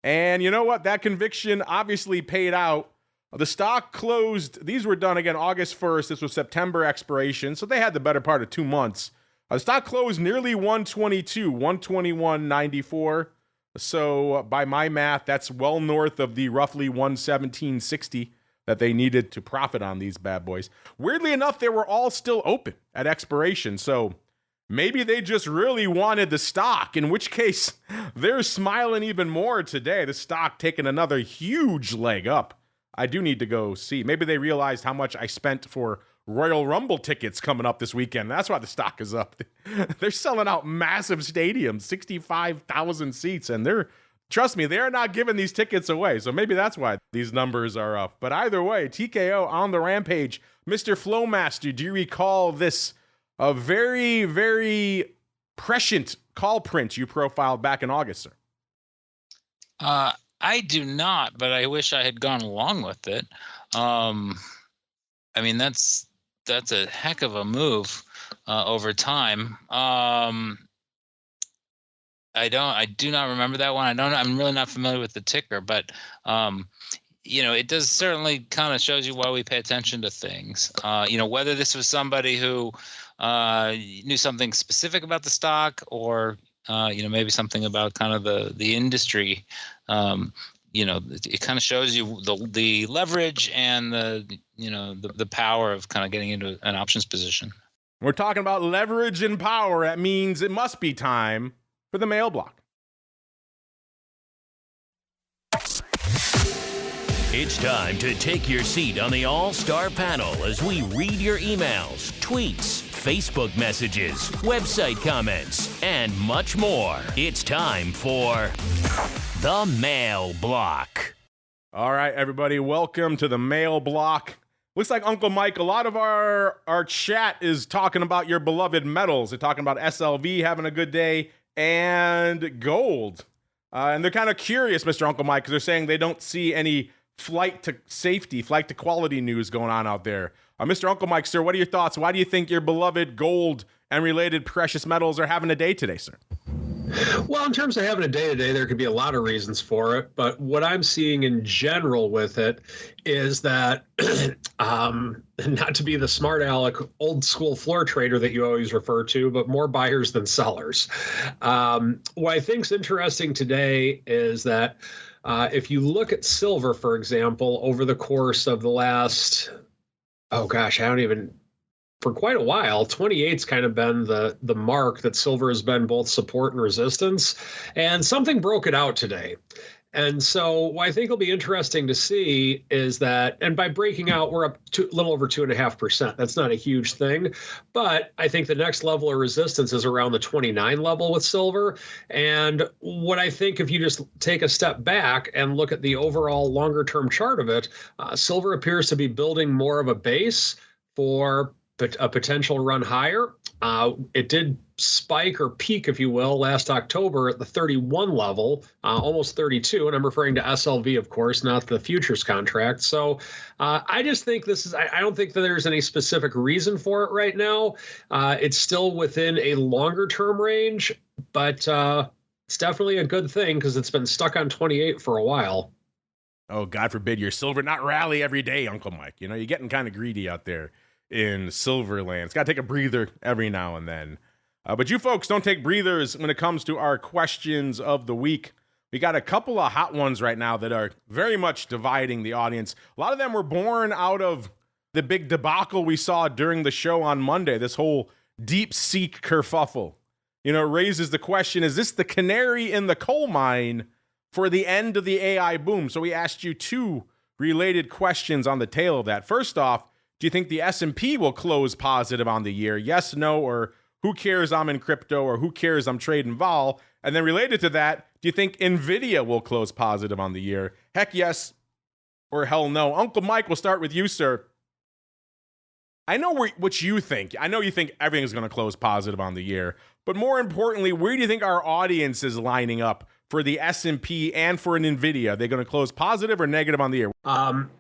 And you know what? That conviction obviously paid out. The stock closed. These were done again August 1st. This was September expiration. So they had the better part of 2 months. The stock closed nearly 122, 121.94. So by my math, that's well north of the roughly 117.60 that they needed to profit on these bad boys. Weirdly enough, they were all still open at expiration. So maybe they just really wanted the stock, in which case they're smiling even more today. The stock taking another huge leg up. I do need to go see. Maybe they realized how much I spent for Royal Rumble tickets coming up this weekend. That's why the stock is up. They're selling out massive stadiums, 65,000 seats, and trust me, they're not giving these tickets away. So maybe that's why these numbers are up. But either way, TKO on the rampage. Mr. Flowmaster, do you recall this a very, very prescient call print you profiled back in August, sir? I do not, but I wish I had gone along with it. I mean, that's a heck of a move over time. I do not remember that one. I'm really not familiar with the ticker, but it does certainly kind of shows you why we pay attention to things. Whether this was somebody who knew something specific about the stock, or maybe something about kind of the industry. It kind of shows you the leverage and the power of kind of getting into an options position. We're talking about leverage and power. That means it must be time for the mail block. It's time to take your seat on the All-Star panel as we read your emails, tweets, Facebook messages, website comments, and much more. It's time for the Mail Block. All right, everybody, welcome to the Mail Block. Looks like Uncle Mike, a lot of our chat is talking about your beloved metals. They're talking about SLV having a good day and gold. And they're kind of curious, Mr. Uncle Mike, because they're saying they don't see any flight to safety, flight to quality news going on out there. Mr. Uncle Mike, sir, what are your thoughts? Why do you think your beloved gold and related precious metals are having a day today, sir? Well, in terms of having a day today, there could be a lot of reasons for it. But what I'm seeing in general with it is that, not to be the smart aleck, old school floor trader that you always refer to, but more buyers than sellers. What I think is interesting today is that if you look at silver, for example, over the course of the last, for quite a while, 28's kind of been the mark that silver has been both support and resistance, and something broke it out today. And so what I think will be interesting to see is that, and by breaking out, we're up to a little over 2.5%. That's not a huge thing, but I think the next level of resistance is around the 29 level with silver. And what I think, if you just take a step back and look at the overall longer term chart of it, silver appears to be building more of a base for a potential run higher. It did spike or peak, if you will, last October at the 31 level, almost 32. And I'm referring to SLV, of course, not the futures contract. So I just think I don't think that there's any specific reason for it right now. It's still within a longer term range, but it's definitely a good thing because it's been stuck on 28 for a while. Oh, God forbid your silver not rally every day, Uncle Mike. You know, you're getting kind of greedy out there in silver land. It's got to take a breather every now and then. But you folks don't take breathers when it comes to our questions of the week. We got a couple of hot ones right now that are very much dividing the audience. A lot of them were born out of the big debacle we saw during the show on Monday, this whole DeepSeek kerfuffle. You know, it raises the question, is this the canary in the coal mine for the end of the AI boom? So we asked you two related questions on the tail of that. First off, do you think the S&P will close positive on the year? Yes, no, or who cares, I'm in crypto, or who cares, I'm trading vol? And then related to that, do you think NVIDIA will close positive on the year? Heck yes, or hell no. Uncle Mike, we'll start with you, sir. I know what you think. I know you think everything's going to close positive on the year. But more importantly, where do you think our audience is lining up for the S&P and for an NVIDIA? Are they going to close positive or negative on the year?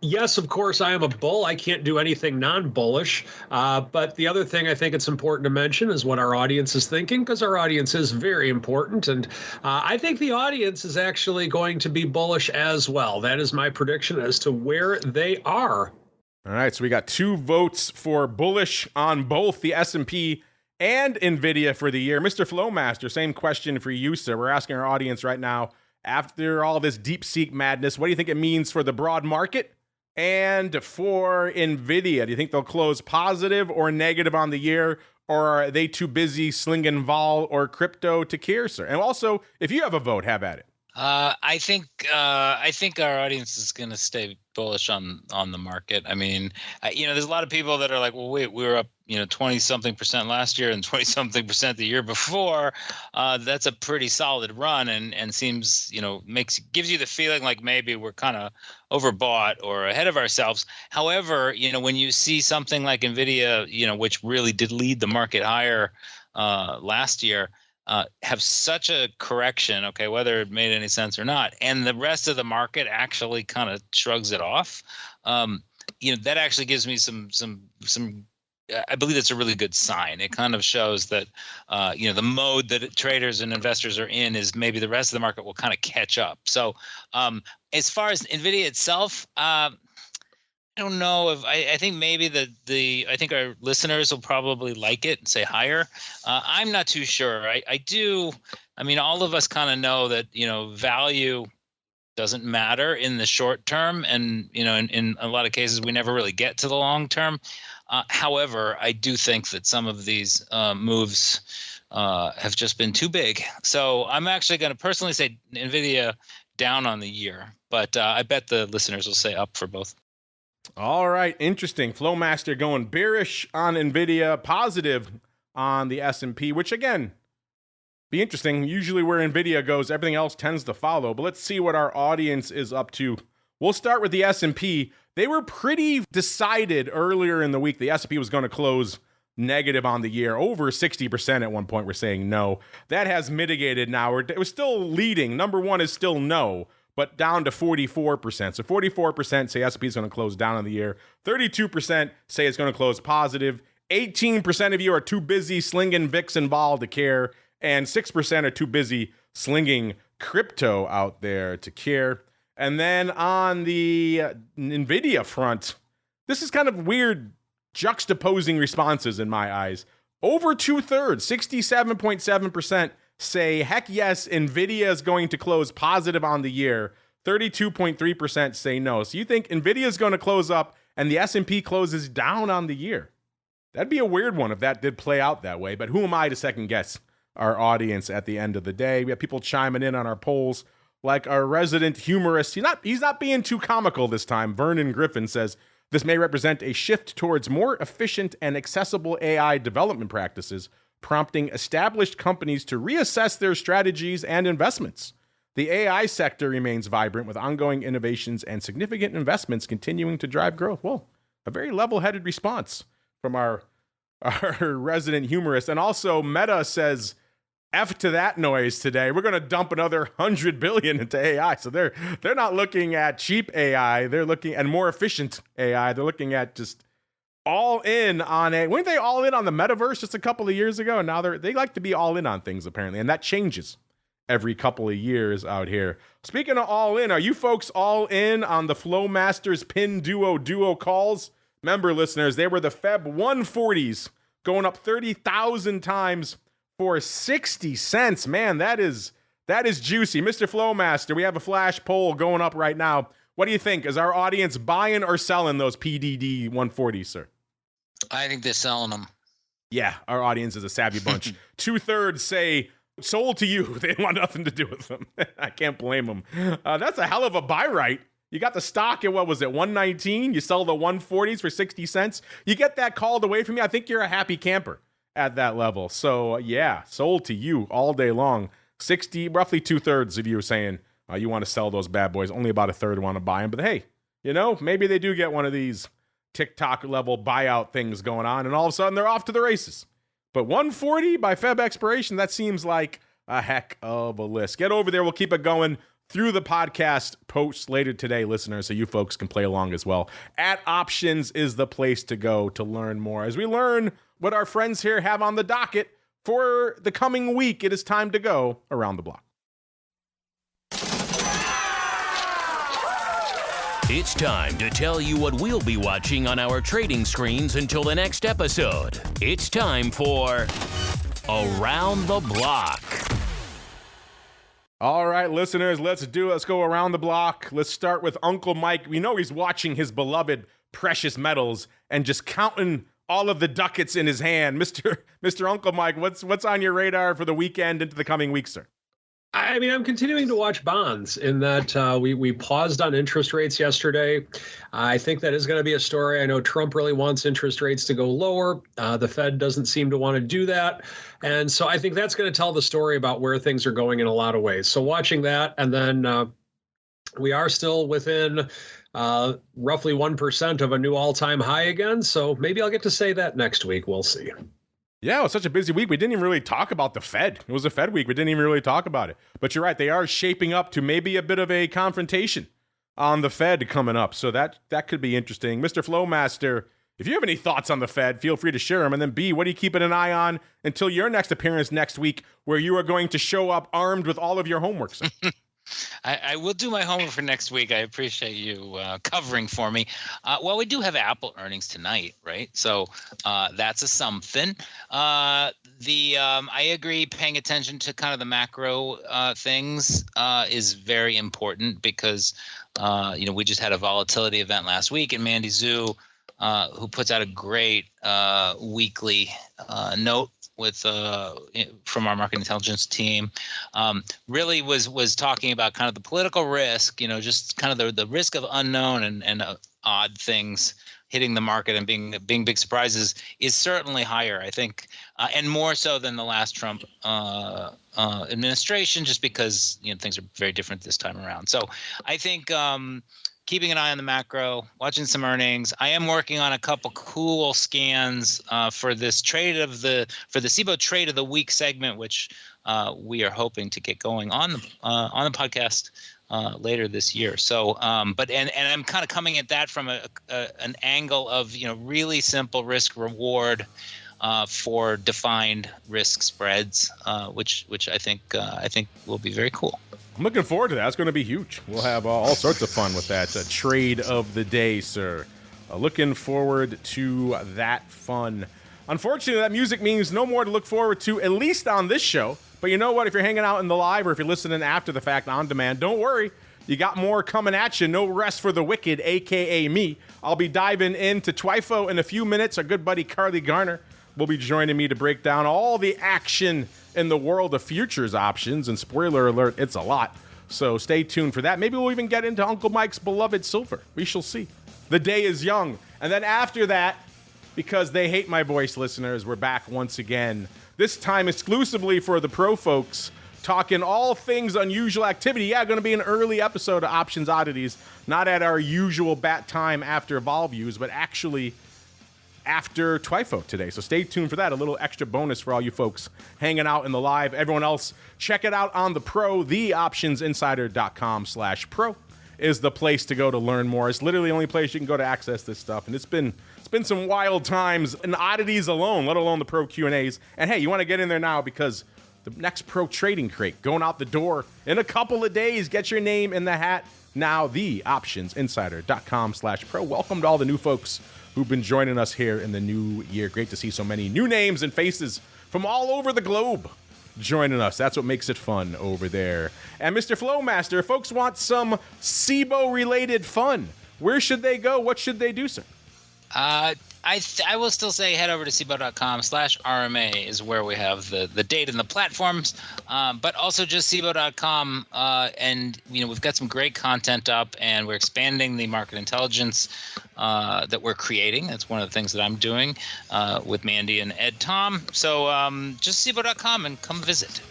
Yes, of course, I am a bull. I can't do anything non-bullish. But the other thing I think it's important to mention is what our audience is thinking, because our audience is very important. And I think the audience is actually going to be bullish as well. That is my prediction as to where they are. All right, so we got 2 votes for bullish on both the S&P and NVIDIA for the year. Mr. Flowmaster, same question for you, sir. We're asking our audience right now, after all this DeepSeek madness, what do you think it means for the broad market and for NVIDIA? Do you think they'll close positive or negative on the year, or are they too busy slinging vol or crypto to care, sir? And also, if you have a vote, have at it. I think our audience is going to stay bullish on the market. I mean, there's a lot of people that are like, well, wait, we were up, 20-something% last year and 20-something% the year before. That's a pretty solid run, and seems, gives you the feeling like maybe we're kind of overbought or ahead of ourselves. However, when you see something like NVIDIA, which really did lead the market higher last year, have such a correction, okay, whether it made any sense or not, and the rest of the market actually kind of shrugs it off, that actually gives me some I believe it's a really good sign. It kind of shows that the mode that traders and investors are in is maybe the rest of the market will kind of catch up. So as far as NVIDIA itself, I don't know if I think maybe I think our listeners will probably like it and say higher. I'm not too sure. All of us kind of know that, value doesn't matter in the short term. And, in a lot of cases, we never really get to the long term. However, I do think that some of these moves have just been too big. So I'm actually going to personally say NVIDIA down on the year, but I bet the listeners will say up for both. All right, interesting. Flowmaster going bearish on NVIDIA, positive on the S&P, which again, be interesting. Usually where NVIDIA goes, everything else tends to follow. But let's see what our audience is up to. We'll start with the S&P. They were pretty decided earlier in the week the S&P was going to close negative on the year. Over 60% at one point were saying no. That has mitigated now. It was still leading. Number one is still no, but down to 44%. So 44% say S&P is going to close down on the year. 32% say it's going to close positive. 18% of you are too busy slinging VIX and vol to care. And 6% are too busy slinging crypto out there to care. And then on the NVIDIA front, this is kind of weird juxtaposing responses in my eyes. Over 2/3, 67.7%, say, heck yes, NVIDIA is going to close positive on the year. 32.3% say no. So you think NVIDIA is going to close up and the S&P closes down on the year? That'd be a weird one if that did play out that way. But who am I to second guess our audience at the end of the day? We have people chiming in on our polls, like our resident humorist. He's not being too comical this time. Vernon Griffin says, this may represent a shift towards more efficient and accessible AI development practices, prompting established companies to reassess their strategies and investments. The AI sector remains vibrant with ongoing innovations and significant investments continuing to drive growth. Well, a very level-headed response from our our resident humorist. And also Meta says, F to that noise today. We're going to dump another 100 billion into AI. So they're not looking at cheap AI. They're looking at more efficient AI. They're looking at just all in on it. Weren't they all in on the metaverse just a couple of years ago? And now they like to be all in on things, apparently. And that changes every couple of years out here. Speaking of all in, are you folks all in on the Flowmaster's pin duo calls? Remember, listeners, they were the Feb 140s going up 30,000 times for 60 cents. Man, that is juicy. Mr. Flowmaster, we have a flash poll going up right now. What do you think? Is our audience buying or selling those PDD 140s, sir? I think they're selling them. Yeah, our audience is a savvy bunch. 2/3 say sold to you. They want nothing to do with them. I can't blame them. That's a hell of a buy right. You got the stock at, what was it, 119? You sell the 140s for 60 cents. You get that called away from you. I think you're a happy camper at that level. So yeah, sold to you all day long. Roughly 2/3 of you are saying you want to sell those bad boys. Only about a third want to buy them. But hey, maybe they do get one of these TikTok level buyout things going on, and all of a sudden they're off to the races. But 140 by Feb expiration, that seems like a heck of a list. Get over there. We'll keep it going through the podcast posts later today, listeners, so you folks can play along as well. At Options is the place to go to learn more. As we learn what our friends here have on the docket for the coming week, it is time to go around the block. It's time to tell you what we'll be watching on our trading screens until the next episode. It's time for Around the Block. All right, listeners, let's go around the block. Let's start with Uncle Mike. We know he's watching his beloved precious metals and just counting all of the ducats in his hand. Mr. Uncle Mike, what's on your radar for the weekend into the coming week, sir? I mean, I'm continuing to watch bonds in that we paused on interest rates yesterday. I think that is going to be a story. I know Trump really wants interest rates to go lower. The Fed doesn't seem to want to do that. And so I think that's going to tell the story about where things are going in a lot of ways. So watching that, and then we are still within roughly 1% of a new all-time high again. So maybe I'll get to say that next week. We'll see. Yeah, it was such a busy week. We didn't even really talk about the Fed. It was a Fed week. We didn't even really talk about it. But you're right. They are shaping up to maybe a bit of a confrontation on the Fed coming up. So that could be interesting. Mr. Flowmaster, if you have any thoughts on the Fed, feel free to share them. And then B, what are you keeping an eye on until your next appearance next week, where you are going to show up armed with all of your homework, sir? I will do my homework for next week. I appreciate you covering for me. Well, we do have Apple earnings tonight, right? So that's a something. I agree. Paying attention to kind of the macro things is very important because we just had a volatility event last week, and Mandy Zhu, who puts out a great weekly note from our market intelligence team, really was talking about kind of the political risk, just kind of the risk of unknown and odd things hitting the market and being big surprises is certainly higher, I think, and more so than the last Trump administration, just because things are very different this time around. So I think keeping an eye on the macro, watching some earnings. I am working on a couple cool scans for this for the Cboe trade of the week segment, which we are hoping to get going on the podcast later this year. So, but I'm kind of coming at that from an angle of really simple risk reward for defined risk spreads, which I think will be very cool. I'm looking forward to that. It's going to be huge. We'll have all sorts of fun with that trade of the day, sir. Looking forward to that fun. Unfortunately, that music means no more to look forward to, at least on this show. But you know what? If you're hanging out in the live or if you're listening after the fact on demand, don't worry. You got more coming at you. No rest for the wicked, a.k.a. me. I'll be diving into TWIFO in a few minutes. Our good buddy Carly Garner will be joining me to break down all the action in the world of futures options. And spoiler alert, it's a lot. So stay tuned for that. Maybe we'll even get into Uncle Mike's beloved silver. We shall see. The day is young. And then after that, because they hate my voice, listeners, we're back once again. This time exclusively for the pro folks, talking all things unusual activity. Yeah, going to be an early episode of Options Oddities. Not at our usual bat time after vol views, but actually after TWIFO today. So stay tuned for that. A little extra bonus for all you folks hanging out in the live. Everyone else, check it out on the Pro. TheOptionsInsider.com/pro is the place to go to learn more. It's literally the only place you can go to access this stuff. And it's been some wild times and oddities alone, let alone the Pro Q&As. And hey, you want to get in there now because the next Pro Trading Crate going out the door in a couple of days. Get your name in the hat now. TheOptionsInsider.com/pro. Welcome to all the new folks who've been joining us here in the new year. Great to see so many new names and faces from all over the globe joining us. That's what makes it fun over there. And Mr. Flowmaster, if folks want some Cboe-related fun, where should they go? What should they do, sir? I will still say head over to Cboe.com/RMA is where we have the data and the platforms, but also just Cboe.com. And, we've got some great content up, and we're expanding the market intelligence that we're creating. That's one of the things that I'm doing with Mandy and Ed Tom. So just Cboe.com and come visit.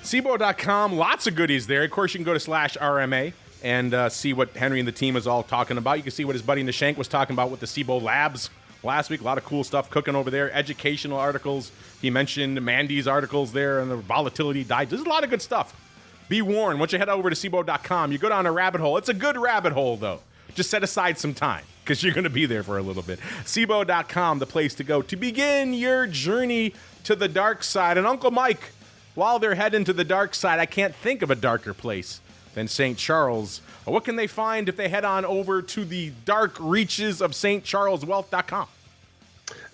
Cboe.com, lots of goodies there. Of course, you can go to /RMA. And see what Henry and the team is all talking about. You can see what his buddy Nishank was talking about with the Cboe Labs last week. A lot of cool stuff cooking over there. Educational articles. He mentioned Mandy's articles there and the volatility diet. There's a lot of good stuff. Be warned, once you head over to Cboe.com, you go down a rabbit hole. It's a good rabbit hole, though. Just set aside some time because you're going to be there for a little bit. Cboe.com, the place to go to begin your journey to the dark side. And Uncle Mike, while they're heading to the dark side, I can't think of a darker place than St. Charles. What can they find if they head on over to the dark reaches of stcharleswealth.com?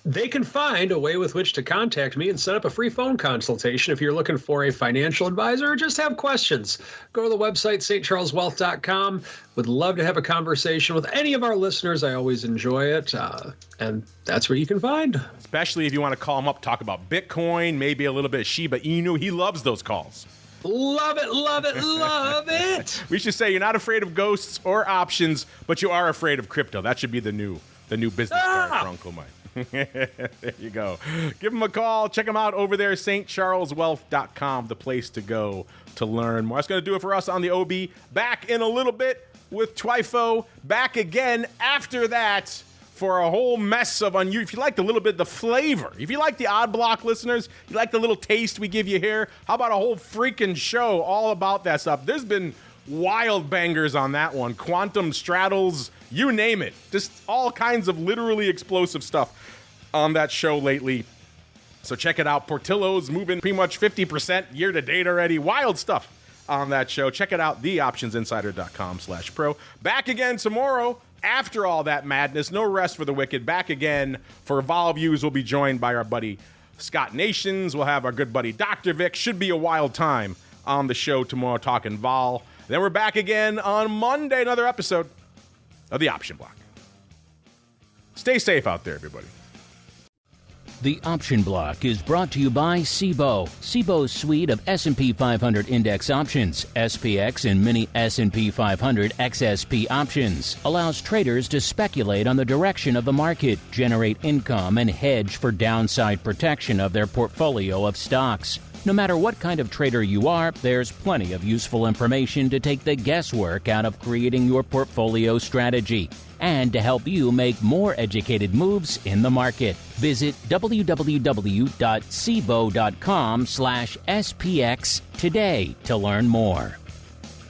They can find a way with which to contact me and set up a free phone consultation if you're looking for a financial advisor or just have questions. Go to the website, stcharleswealth.com. Would love to have a conversation with any of our listeners. I always enjoy it, and that's where you can find. Especially if you want to call him up, talk about Bitcoin, maybe a little bit of Shiba Inu. He loves those calls. Love it, love it, love it. We should say you're not afraid of ghosts or options, but you are afraid of crypto. That should be the new business card for Uncle Mike. There you go. Give him a call. Check him out over there, stcharleswealth.com, the place to go to learn more. That's going to do it for us on the OB. Back in a little bit with TWIFO. Back again after that for a whole mess of unusual. If you liked a little bit of the flavor, if you like the Odd Block listeners, you like the little taste we give you here, how about a whole freaking show all about that stuff? There's been wild bangers on that one. Quantum straddles, you name it. Just all kinds of literally explosive stuff on that show lately. So check it out. Portillo's moving pretty much 50% year to date already. Wild stuff on that show. Check it out. TheOptionsInsider.com/pro. Back again tomorrow. After all that madness, no rest for the wicked. Back again for Vol Views. We'll be joined by our buddy Scott Nations. We'll have our good buddy Dr. Vic. Should be a wild time on the show tomorrow talking Vol. Then we're back again on Monday, another episode of The Option Block. Stay safe out there, everybody. The Option Block is brought to you by Cboe. Cboe's suite of S&P 500 index options, SPX and mini S&P 500 XSP options, allows traders to speculate on the direction of the market, generate income, and hedge for downside protection of their portfolio of stocks. No matter what kind of trader you are, there's plenty of useful information to take the guesswork out of creating your portfolio strategy and to help you make more educated moves in the market. Visit www.cboe.com/SPX today to learn more.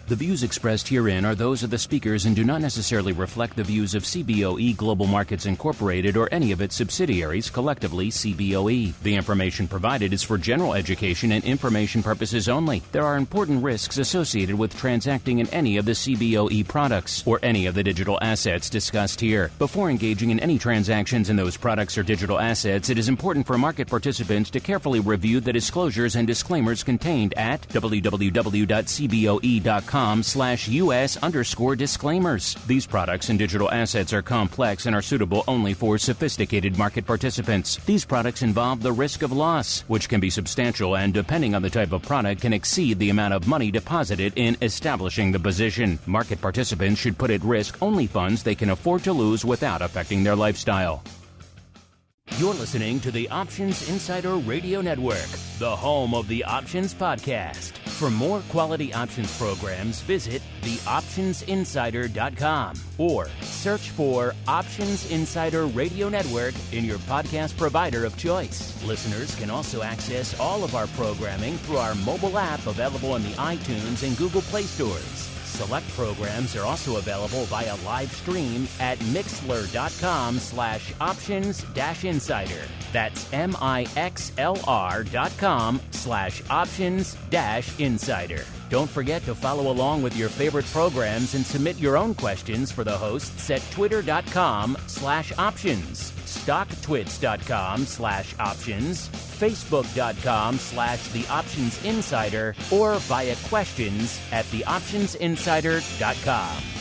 The views expressed herein are those of the speakers and do not necessarily reflect the views of Cboe Global Markets Incorporated or any of its subsidiaries, collectively Cboe. The information provided is for general education and information purposes only. There are important risks associated with transacting in any of the Cboe products or any of the digital assets discussed here. Before engaging in any transactions in those products or digital assets, it is important for market participants to carefully review the disclosures and disclaimers contained at www.cboe.com/US_disclaimers. These products and digital assets are complex and are suitable only for sophisticated market participants. These products involve the risk of loss, which can be substantial and, depending on the type of product, can exceed the amount of money deposited in establishing the position. Market participants should put at risk only funds they can afford to lose without affecting their lifestyle. You're listening to the Options Insider Radio Network, the home of the Options Podcast. For more quality options programs, visit theoptionsinsider.com or search for Options Insider Radio Network in your podcast provider of choice. Listeners can also access all of our programming through our mobile app available in the iTunes and Google Play stores. Select programs are also available via live stream at mixlr.com/options-insider. That's mixlr.com/options-insider. Don't forget to follow along with your favorite programs and submit your own questions for the hosts at twitter.com/options, stocktwits.com/options, facebook.com/theoptionsinsider, or via questions@theoptionsinsider.com.